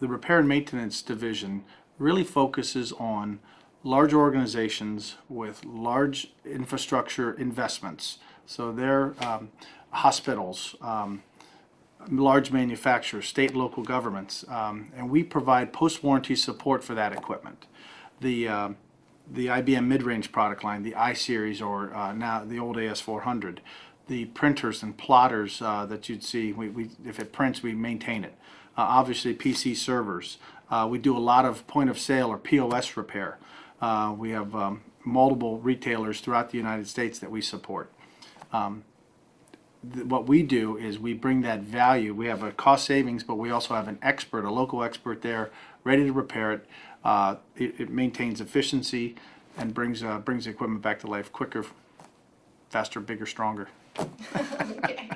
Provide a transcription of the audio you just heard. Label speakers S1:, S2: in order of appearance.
S1: the repair and maintenance division really focuses on large organizations with large infrastructure investments. So they're hospitals, large manufacturers, state and local governments, and we provide post-warranty support for that equipment. The IBM mid-range product line, the I-Series, or now the old AS400, the printers and plotters that you'd see, if it prints, we maintain it. Obviously PC servers. We do a lot of point of sale or POS repair. We have multiple retailers throughout the United States that we support. What we do is we bring that value. We have a cost savings, but we also have an expert, a local expert there, ready to repair it. It maintains efficiency and brings the equipment back to life quicker, faster, bigger, stronger.
S2: Okay.